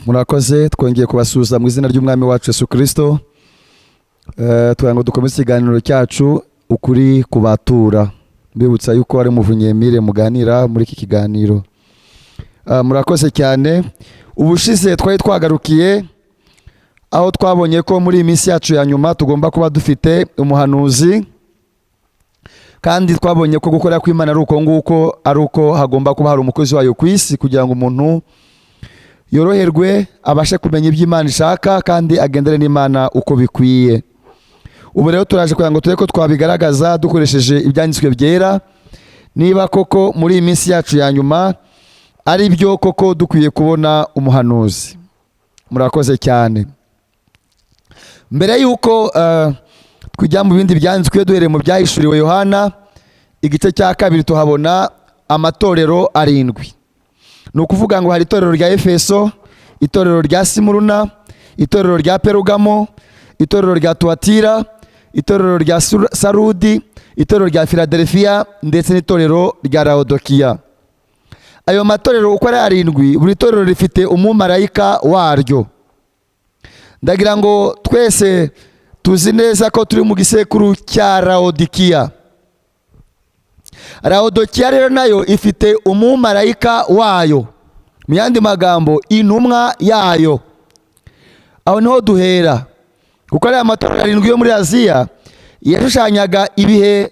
Murakoze twongeye kubasuhuza mu izina ry'umwami wacu Yesu Kristo. Tugira ngo dukomeze ikiganiro cyacu ukuri kubatura. Mbibutsa yuko ari Muvunyemire muganira muri iki kiganiro. Murakoze cyane. Ubushize twari twagarukiye aho twabonye ko muri iyi minsi yacu ya nyuma tugomba kuba dufite umuhanuzi, kandi twabonye ko gukora kw'Imana ari uko nguko, ari uko hagomba kuba hari umukozi wayo ku isi kugira ngo umuntu yoroherwe abashe kumenya ibyo Imana ishaka kandi agendere n'Imana uko bikwiye. Ubu rero turaje kugira ngo turebe ko twabigaragaza dukoresheje ibyanditswe byera, niba koko muri iyi minsi yacu ya nyuma ari byo koko dukwiye kubona umuhanuzi. Murakoze cyane. Mbere yuko tujya mu bindi byanditswe, duhereye mu byahishuriwe Yohana igice cya 2 tuhabona amatorero 7. Ni ukuvuga ngo hari itorero rya Efeso, itorero rya Simuruna, itorero rya Perugamo, itorero rya Tuatira, itorero rya Sarudi, itorero rya Filadelfiya ndetse n'itorero rya Laodikiya. Ayo matorero uko ari 7, buri torero rifite umumarayika waryo. Ndagira ngo twese tuzi neza ko turi mu gisekuru cya Laodikiya. Laodikiya rero nayo ifite umumarayika wayo, mu yandi magambo intumwa yayo. Aho niho duhera, kuko ari amatorero 7 yo muri Aziya yashushanyaga ibihe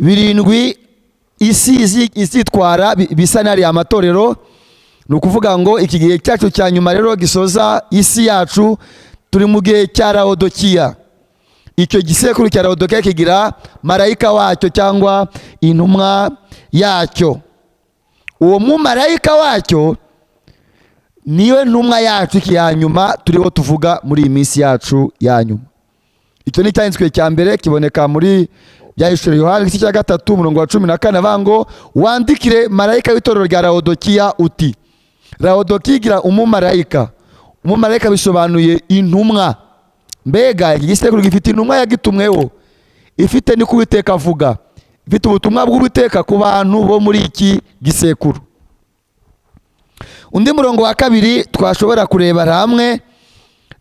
7 isi izitwara bisa n'ari amatorero. Ni ukuvuga ngo iki gihe cyacu cya nyuma rero gisoza isi yacu, turi mu gihe cya Laodikiya. Icyo gisekuru cya Laodikiya kigira marayika wacyo cyangwa intumwa yacyo. Uwo mumarayika wacyo niwe ntumwa yacu ya nyuma turiho tuvuga muri iyi minsi yacu ya nyuma. Icyo ni cyanditswe cya mbere, kiboneka muri byahishuriwe Yohana igice cya 3 umurongo wa 14, avango wandikire marayika w'itorero rya Laodikiya uti. Laodikiya igira umumarayika. Umumarayika bisobanuye intumwa. Mbega iki gisekuru gifite intumwa yagitumweho, ifite ni Uwiteka avuga, ifite ubutumwa bw'Uwiteka ku bantu bo muri iki gisekuru. Undi murongo wa 2 twashobora kureba hamwe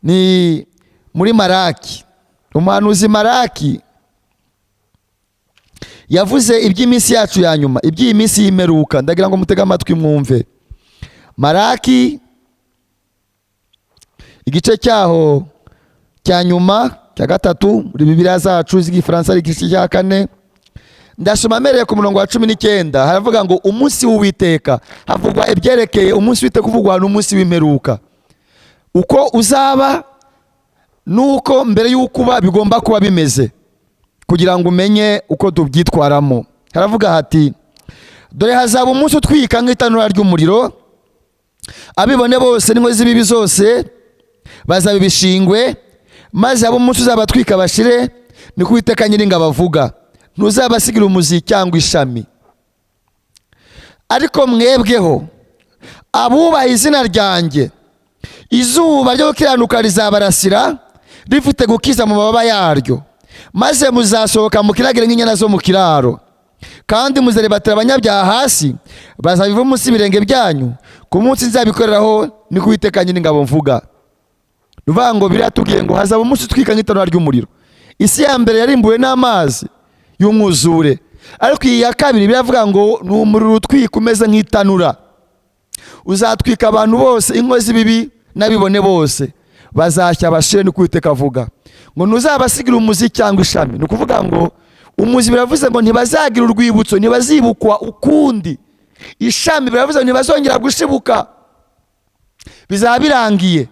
ni muri Maraki. Umuhanuzi Maraki yavuze iby'iminsi yacu ya nyuma, iby'iyi minsi y'imperuka. Ndagira ngo mutege amatwi mwumve. Maraki igice cyaho cya nyuma cya 3 muri Bibiliya zacu z'igifaransa ari igice cya 4. Ndasoma mereye ku murongo wa 19, haravuga ngo umunsi w'Uwiteka. Havugwa ibyerekeye umunsi w'Uwiteka, uvugwa n'umunsi w'imperuka, uko uzaba nuko mbere y'uko uba bigomba kuba bimeze, kugira ngo umenye uko tubyitwaramo. Haravuga hati, dore hazaba umunsi utwika nk'itanura ry'umuriro, abibone bose n'inkozi z'ibibi zose bazabibishingwe, maze abo umunsi uzabatwika bashire, niko Uwiteka Nyiringabo avuga. Ntuzabasigira umuzi cyangwa ishami. Ariko mwebweho abubaha izina ryanjye, izuba ryo gukiranuka rizabarasira rifite gukiza mu mababa yaryo, maze muzasohoka mu kiragire nk'inyana zo mu kiraro, kandi muzarebatira abanyabyaha hasi, bazabiva munsi y'ibirenge byanyu ku munsi nzabikoreraho, niko Uwiteka Nyiringabo mvuga. Nuvuga ngo biratubwiye ngo hazaba umunsi utwika nk'itanura ry'umuriro. Isi ya mbere yarimbuwe n'amazi y'umwuzure, ariko iyi ya 2 biravuga ngo ni umuriro utwika umeze nk'itanura. Uzatwika abantu bose, inkozi z'ibibi n'abibone bose bazashya bashire, niko Uwiteka avuga. Ngo ntuzabasigira umuzi cyangwa ishami. Ni ukuvuga ngo umuzi biravuze ngo ntibazagira urwibutso, ntibazibukwa ukundi. Ishami biravuze ngo ntibazongera gushibuka, bizaba birangiye.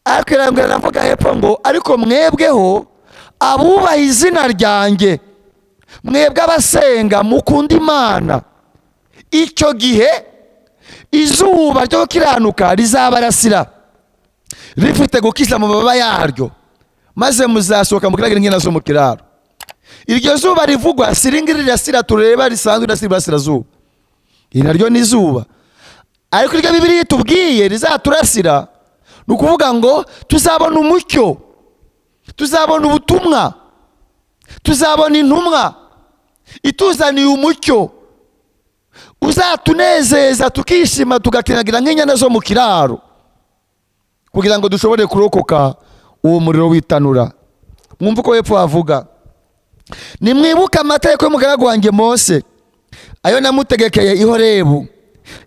Ariko irambwira navuga hepfo ngo ariko mwebweho abubaha izina ryanjye, mwebwe abasenga mukunda Imana, icyo gihe izuba ryo gukiranuka rizabarasira rifite gukiza mu mababa yaryo, maze muzasohoka mu kiragire nk'inka zo mu kiraro. Iryo zuba rivugwa siringiri rirasira tureba risanzwe rirasirazuba, iri naryo ni izuba. Ariko iryo Bibiliya itubwiye rizaturasira, ni ukuvuga ngo tuzabona umucyo, tuzabona ubutumwa, tuzabona intumwa ituzaniye umucyo uzatunezeza tukishima tugakinagira nk'inyana zo mu kiraro. kugira ngo dushobore kurokoka uwo muriro w'itanura. Mwumva uko hepfo havuga, nimwibuka amategeko y'umugaragu wanjye Mose, ayo namutegekeye i Horebu,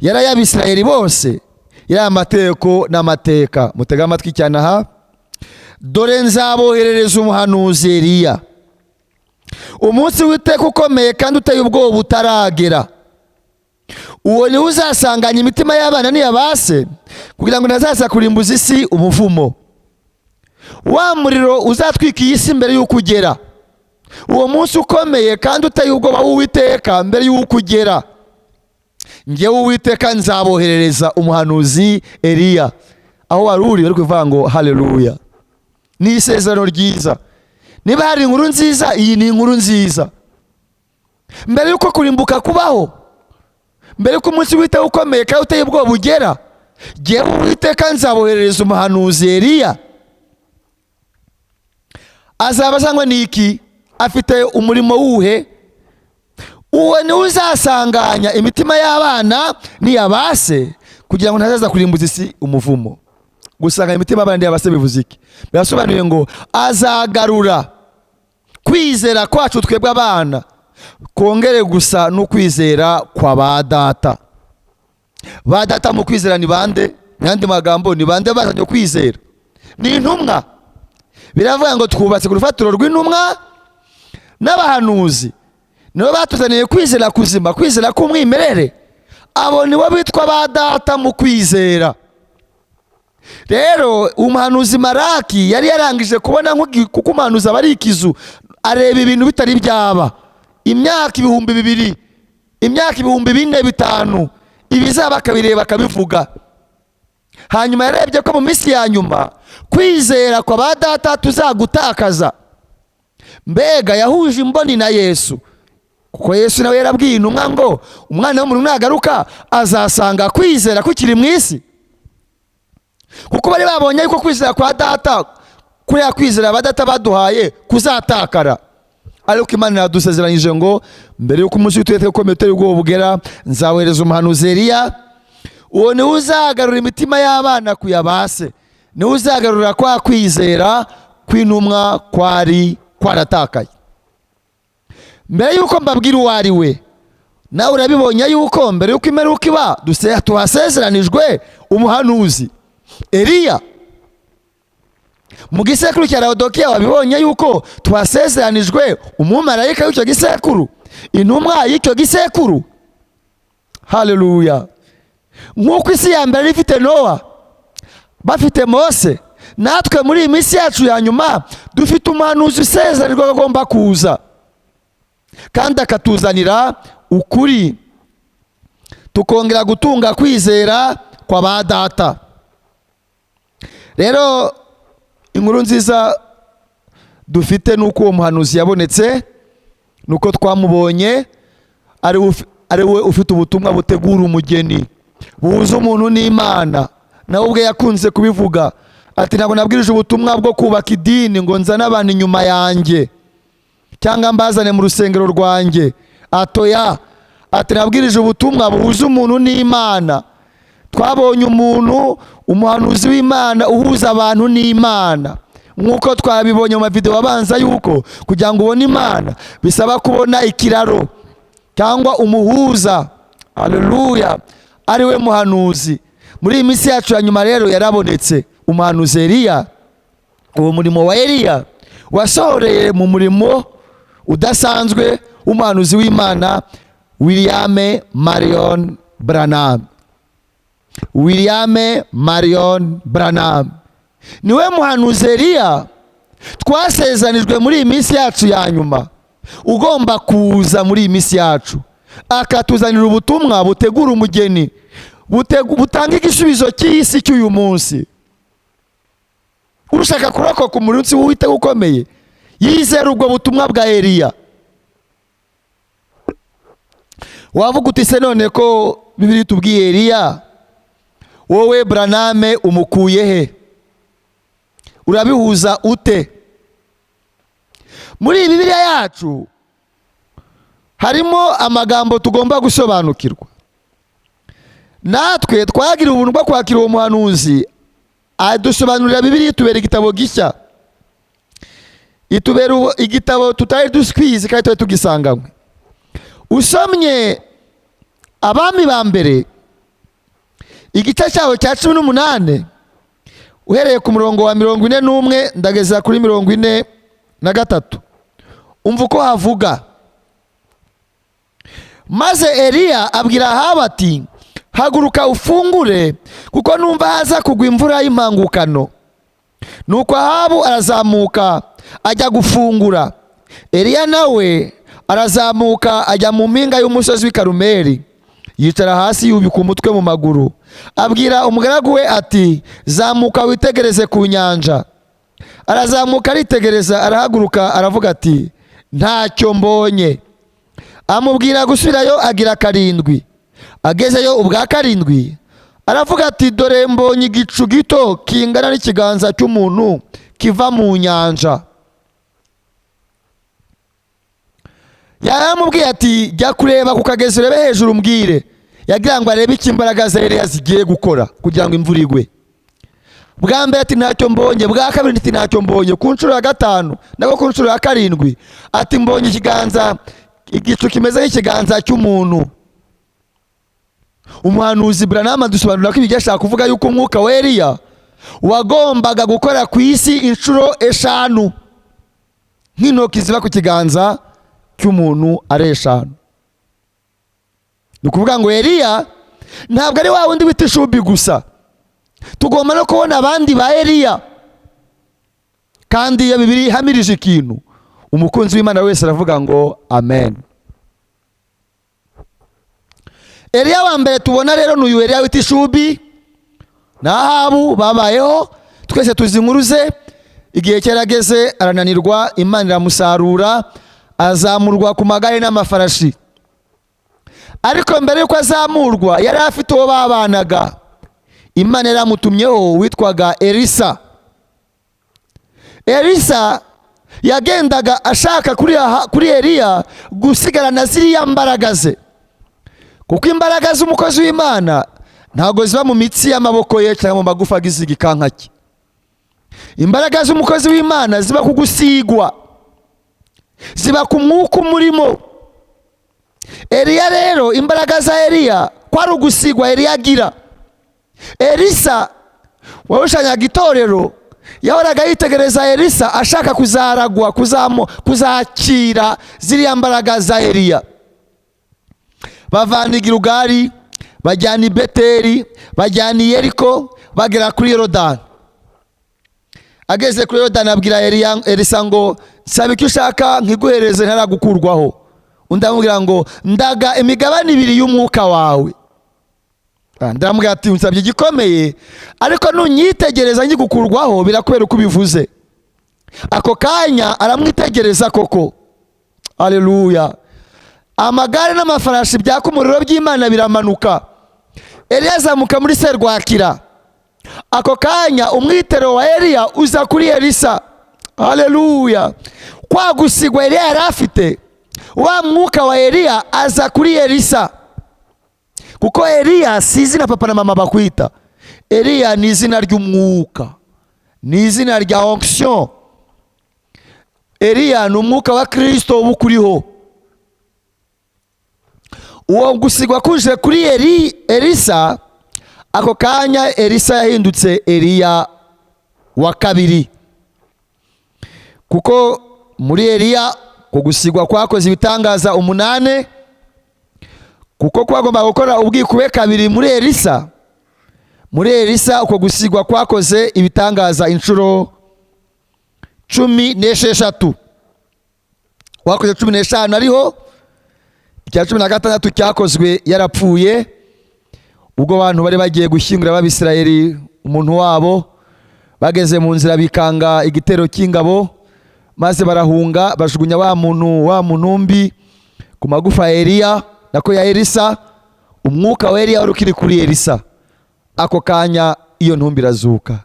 yari ay'Abisirayeli bose, yari amategeko n'amateka. Mutega amatwi cyane aha. Dore nzaboherereza umuhanuzi Eliya, umunsi w'iteka ukomeye kandi uteye ubwoba utaragera. Uwo niwe uzasanganya imitima y'abana n'iyabase, kugira ngo ntazaza kurimbuza isi umuvumo. Wa muriro uzatwika iyi si mbere y'uko ugera. Uwo munsi ukomeye kandi uteye ubwoba w'Uwiteka mbere y'uko ugera. Njyewe Uwiteka nzaboherereza umuhanuzi Eliya. Aho wari uri bari kuvuga ngo haleluya. Ni isezerano ryiza. Niba hari inkuru nziza, iyi ni inkuru nziza. Mbere y'uko kurimbuka kubaho, mbere y'uko umunsi w'Uwiteka ukomeye kandi uteye ubwoba ugera, njyewe Uwiteka nzaboherereza umuhanuzi Eliya. Azaba azanywe n'iki? Afite umurimo wuhe? Uwo niwe uzasanganya imitima y'abana n'iyabase, kugira ngo ntazaza kurimbuza isi umuvumo. Gusanganya imitima y'abana n'iyabase bivuze iki? Birasobanuye ngo azagarura kwizera kwacu twebwe abana kongere gusa n'ukwizera kwa ba data. Ba data mu kwizera ni bande? N'andi magambo, ni bande bazanye kwizera? Ni intumwa. Biravuga ngo twubatse ku rufatiro rw'intumwa n'abahanuzi. Nibo batuzaniye kwizera kuzima, kwizera k'umwimerere. Abo nibo bitwa ba data mu kwizera. Rero umuhanuzi Maraki yari yarangije kubona kuko umuhanuzi aba ari ikizu, areba ibintu bitari byaba. Imyaka 2000, imyaka 4500, ibizaba akabireba akabivuga. Hanyuma yarebye ko mu minsi ya nyuma kwizera kwa ba data tuzagutakaza. Mbega yahuje imboni na Yesu, kuko Yesu nawe yarabwiye intumwa ngo umwana w'umuntu nagaruka azasanga kwizera kukiri mu isi. Kuko bari babonye yuko kwizera kwa data, kuriya kwizera ba data baduhaye kuzatakara. Ariko Imana yadusezeranyije ngo mbere y'uko umunsi w'Uwiteka ukomeye uteye ubwoba ugera, nzawohereza umuhanuzi Eliya. Uwo niwe uzagarura imitima y'abana kuyabase, niwe uzagarura kwa kwizera kw'intumwa kwari kwaratakaye. Mbere y'uko mbabwira uwo ari we, nawe urabibonye yuko mbere y'uko imperuka iba tuhasezeranijwe umuhanuzi Eliya. Mu gisekuru cya Laodikiya wabibonye yuko tuhasezeranijwe umumarayika w'icyo gisekuru, intumwa y'icyo gisekuru. Haleluya. Nk'uko isi ya mbere ifite Nowa, bafite Mose, natwe muri iyi minsi yacu ya nyuma dufite umuhanuzi usezeranirwa agomba kuza kandi akatuzanira ukuri, tukongera gutunga kwizera kwa ba data. Rero inkuru nziza dufite nuko uwo muhanuzi yabonetse, nuko twamubonye ari we ufite ubutumwa butegura umugeni, buhuza umuntu n'Imana. Nawe ubwe yakunze kubivuga ati, ntabwo nabwirije ubutumwa bwo kubaka idini ngo nzane abantu inyuma yanjye cyangwa mbazane mu rusengero rwanjye. Atoya, ati nabwirije ubutumwa buhuza umuntu n'Imana. Twabonye umuntu, umuhanuzi w'Imana uhuza abantu n'Imana. Nk'uko twabibonye mu mavideo abanza yuko kugira ngo ubone Imana bisaba kubona ikiraro cyangwa umuhuza. Haleluya. Ari we muhanuzi. Muri iyi minsi yacu ya nyuma rero yarabonetse umuhanuzi Eliya. Uwo murimo wa Eliya wasohoreye mu murimo udasanzwe w'umuhanuzi w'Imana William Marion Branham. William Marion Branham niwe muhanuzi Eliya twasezanijwe muri iyi minsi yacu ya nyuma, ugomba kuza muri iyi minsi yacu akatuzanira ubutumwa butegura umugeni, butanga igisubizo cy'isi cy'uyu munsi. Ushaka kurokoka umunsi w'Uwiteka ukomeye, yizera ubwo butumwa bwa Eliya. Wavuga uti se none ko Bibiliya tubwiye Eliya, wowe Branham umukuye he? Urabihuza ute? Muri Bibiliya yacu harimo amagambo tugomba gusobanukirwa. Natwe twagira ubuntu bwo kwakira uwo muhanuzi adusobanurira Bibiliya itubera igitabo gishya, itubera igitabo tutari duswize kandi tuba tugisanganywe. Usomye Abami ba mbere igice cyaho cya 18 uhereye ku murongo wa 41 ndageza kuri 43, umva uko havuga. Maze Eliya abwira Ahabu ati, haguruka ufungure kuko numva haza kugwa imvura y'impangukano. Nuko Ahabu arazamuka ajya gufungura. Eliya nawe arazamuka ajya mu mpinga y'umusozi w'i Karumeli, yicara hasi yubika umutwe mu maguru. Abwira umugaragu we ati, zamuka witegereze ku nyanja. Arazamuka aritegereza, arahaguruka aravuga ati, ntacyo mbonye. Amubwira gusubirayo agira 7. Agezeyo ubwa 7 aravuga ati, dore mbonye igicu gito kingana n'ikiganza cy'umuntu kiva mu nyanja. Yaramubwiye ati, jya kureba ku kagezi urebe hejuru umbwire. Yagira ngo arebe icyo imbaraga za Eliya zigiye gukora kugira ngo imvura igwe. Bwa mbere ati ntacyo mbonye, bwa kabiri ati ntacyo mbonye, ku nshuro ya 5 nako ku nshuro ya 7 ati mbonye ikiganza, igicu kimeze nk'ikiganza cy'umuntu. Umuhanuzi Branham dusobanura ko ibyo ashaka kuvuga yuko umwuka wa Eliya wagombaga gukora ku isi inshuro 5 nk'intoki ziba ku kiganza cy'umuntu ari 5. Ni ukuvuga ngo Eliya ntabwo ari wa wundi wita Ishubi gusa, tugomba no kubona abandi ba Eliya. Kandi iyo Bibiliya ihamirije ikintu, umukunzi w'Imana wese aravuga ngo amen. Eliya wa mbere tubona rero n'uyu Eliya wita Ishubi na Ahabu babayeho, twese tuzi inkuru ze. Igihe cyarageze arananirwa, Imana iramusarura, azamurwa ku magare n'amafarashi. Ariko mbere yuko azamurwa yari afite uwo babanaga, Imana yaramutumyeho witwaga Elisa. Elisa yagendaga ashaka kuri Eliya gusigarana ziriya mbaraga ze, kuko imbaraga z'umukozi w'Imana ntabwo ziba mu mitsi y'amaboko ye cyangwa mu magufa agize igikankaki. Imbaraga z'umukozi w'Imana ziba ku gusigwa, ziba ku mwuka umurimo. Eliya rero imbaraga za Eliya kwari ugusigwa Eliya agira. Elisa warushanyaga itorero yahoraga yitegereza Elisa ashaka kuzaragwa, kuzakira ziriya mbaraga za Eliya. Bavana i Gilugari, bajyana i Beteli, bajyana i Yeriko, bagera kuri Yorodani. Ageze kuri Yorodani abwira Elisa ngo, nsaba icyo ushaka nkiguhereze ntaragukurwaho. Undi amubwira ngo, ndaga imigabane 2 y'umwuka wawe. Ndamubwira ati, unsabye igikomeye, ariko nunyitegereza ngigukurwaho birakubera uko ubivuze. Ako kanya aramwitegereza koko. Haleluya. Amagare n'amafarashi byaka umuriro by'Imana biramanuka. Eliya azamuka muri serwakira. Ako kanya umwitero wa Eliya uza kuri Elisa. Haleluya. Kwa gusigwa Eliya yari afite, wa mwuka wa Eliya aza kuri Elisa. Kuko Eliya si izina papa na mama bakwita. Eliya ni izina ry'umwuka, ni izina rya onction. Eliya ni umwuka wa Kristo ubukuriho. Uwo gusigwa kuje kuri Elisa, ako kanya Elisa yahindutse Eliya wa 2. Kuko muri Eliya kugusigwa kwakoze ibitangaza 8, kuko kwagomba gukora ubwikube 2 muri Elisa. Muri Elisa uko gusigwa kwakoze ibitangaza inshuro 16. Wakoze 15 ariho, icya 16 cyakozwe yarapfuye ubwo abantu bari bagiye gushyingura b'Abisirayeli umuntu wabo. Bageze mu nzira bikanga igitero cy'ingabo, maze barahunga bajugunya wa munumbi ku magufa ya Eliya nako ya Elisa. Umwuka wa Eliya wari ukiri kuri Elisa. Ako kanya iyo ntumbi irazuka.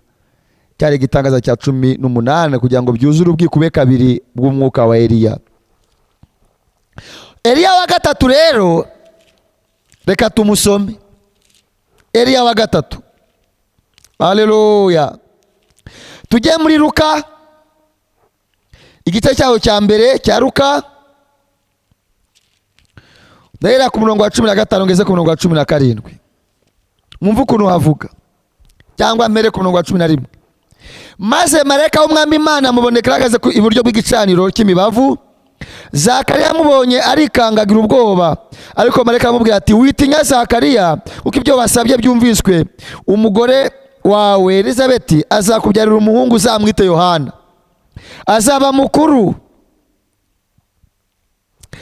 Cyari igitangaza cya 18 kugira ngo byuzure ubwikube 2 bw'umwuka wa Eliya. Eliya wa 3 rero reka tumusome. Eliya wa 3. Haleluya. tujye muri Luka igice cyaho cya mbere cya Luka, ndahera ku murongo wa 15 ngeze ku murongo wa 17. Mwumva ukuntu havuga, cyangwa mbere ku murongo wa 11. Maze marayika w'Umwami Imana amubonekera ahagaze iburyo bw'igicaniro cy'imibavu. Zakariya amubonye arikangagira ubwoba, ariko marayika amubwira ati witinya Zakariya, kuko ibyo wasabye byumviswe. Umugore wawe Elizabeti azakubyarira umuhungu, uzamwite Yohana. Azaba mukuru,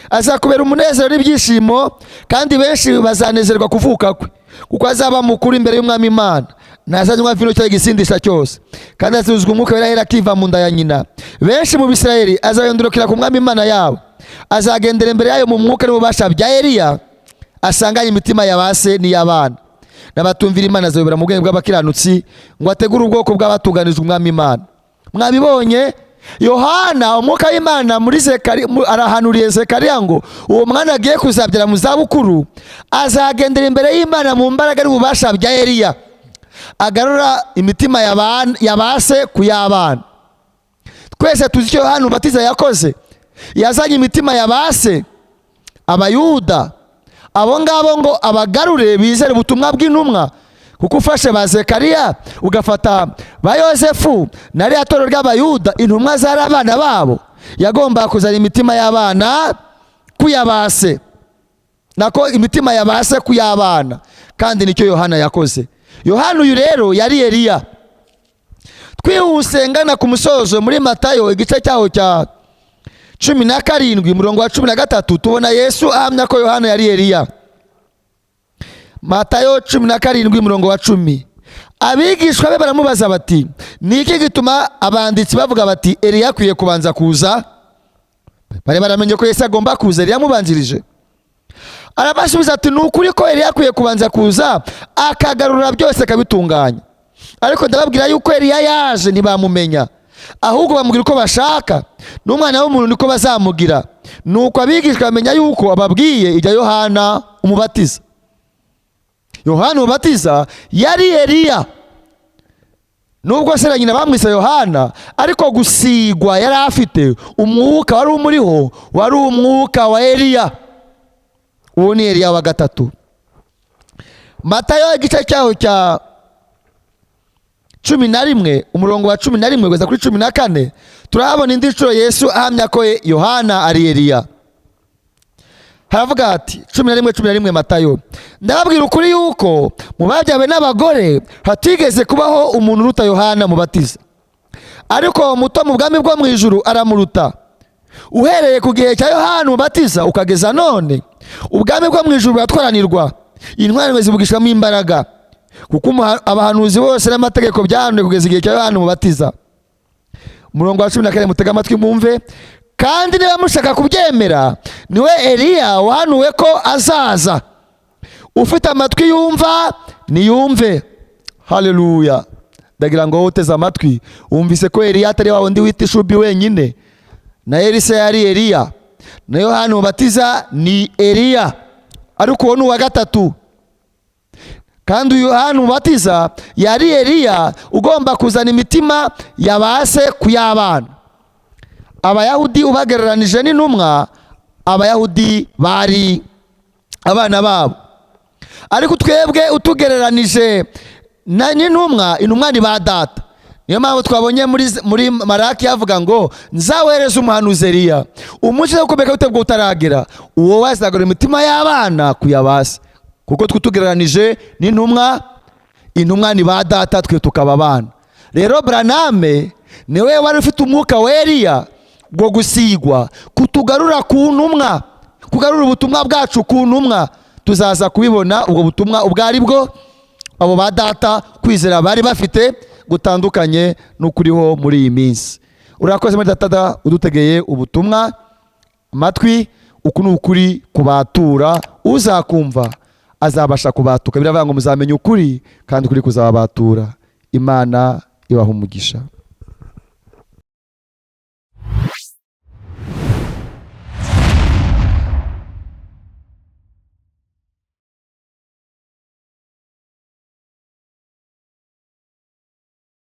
azakubera umunezero n'ibyishimo, kandi benshi bazanezerwa kuvuka kwe, kuko azaba mukuru imbere y'Umwami Imana. Ntazanywa vino cyangwa igisindisha cyose, kandi azuzwa umwuka wera ahera akiva mu nda ya nyina. Benshi mu Bisirayeli azahindukira ku Mwami Imana yabo, azagendera imbere yayo mu mwuka n'ububasha bya Eliya, asanganye imitima ya base n'iy'abana. N'abatumvira Imana azayobora mu bwenge bw'abakiranutsi, ngo ategure ubwoko bw'abatuganijwe Umwami Imana. Mwabibonye Yohana, umwuka w'Imana muri Zekariya arahanuriye Zekariya ngo uwo mwana agiye kuzabyara mu zabukuru azagendera imbere y'Imana mu mbaraga n'ububasha bya Eliya, agarura imitima ya base ku y'abana. Twese tuzi icyo Yohana Umubatiza yakoze. Yazanye imitima ya base, Abayuda, abo ngabo ngo abagarure bizere ubutumwa bw'intumwa. Kuko ufashe ba Zekariya ugafata ba Yosefu na rya torero ry'Abayuda, intumwa zari abana babo, yagomba kuzana imitima y'abana ku y'abase, nako imitima ya base ku y'abana. Kandi nicyo Yohana yakoze. Yohana uyu rero yari Eliya. Twihuse ngana ku musozo muri Matayo igice cyaho cya 17 umurongo wa 13 tubona Yesu ahamya ko Yohana yari Eliya. Matayo 17 umurongo wa 10. Abigishwa be baramubaza bati ni iki gituma abanditsi bavuga bati Eliya akwiye kubanza kuza? Bari baramenye ko Yesu agomba kuza, Eliya amubanjirije. Arabasubiza ati ni ukuri ko Eliya akwiye kubanza kuza akagarura byose akabitunganya. Ariko ndababwira yuko Eliya yaje ntibamumenya, ahubwo bamubwira uko bashaka, n'Umwana w'umuntu niko bazamugira. Nuko abigishwa bamenya yuko ababwiye ibya Yohana Umubatiza. Yohana Umubatiza yari Eliya, nubwo se na nyina bamwise Yohana, ariko gusigwa yari afite umwuka wari umuriho, wari umwuka wa Eliya. Uwo ni Eliya wa gatatu. Matayo igice cyaho cya 11 umurongo wa 11 kugeza kuri 14 turahabona indi nshuro Yesu ahamya ko Yohana ari Eliya. Haravuga ati 11 Matayo, ndababwira ukuri yuko mu babyawe n'abagore hatigeze kubaho umuntu uruta Yohana Umubatiza, ariko muto mu bwami bwo mu ijuru aramuruta. Uhereye ku gihe cya Yohana Umubatiza ukageza none, ubwami bwo mu ijuru buratwaranirwa, intwari zivugishwamo imbaraga, kuko abahanuzi bose n'amategeko byahanuwe kugeza igihe cya Yohana Umubatiza. Umurongo wa 14 mutega amatwi mwumve. Kandi niba mushaka kubyemera, niwe Eliya wahanuwe ko azaza. Ufite amatwi yumva niyumve. Haleluya. Ndagira ngo uteze amatwi umvise ko Eliya atari wa wundi wita ishubi wenyine, na Elisa yari Eliya, na Yohana Umubatiza ni Eliya, ariko uwo ni uwa gatatu. Kandi Yohana Umubatiza yari Eliya ugomba kuzana imitima ya base ku y'abana. Abayahudi ubagereranije n'intumwa, Abayahudi bari abana babo, ariko twebwe utugereranije n'intumwa, intumwa ni ba data. Niyo mpamvu twabonye muri Maraki yavuga ngo nzawereza umuhanuzi Eliya, umunsi wo gukomeka utebwe utaragera, uwo wazagarura imitima y'abana ku y'abase. Kuko tugereranije n'intumwa, intumwa ni ba data, twe tukaba abana. Rero Braname niwe wari ufite umwuka wa Eliya bwo gusigwa kutugarura ku ntumwa, kugarura ubutumwa bwacu ku ntumwa. Tuzaza kubibona ubwo butumwa ubwo ari bwo abo ba data kwizera bari bafite gutandukanye n'ukuriho muri iyi minsi. Urakoze muri data udutegeye ubutumwa amatwi. Uku ni ukuri kubatura, uzakumva azabasha kubatuka. Biravuga ngo muzamenye ukuri kandi ukuri kuzababatura. Imana ibaha umugisha.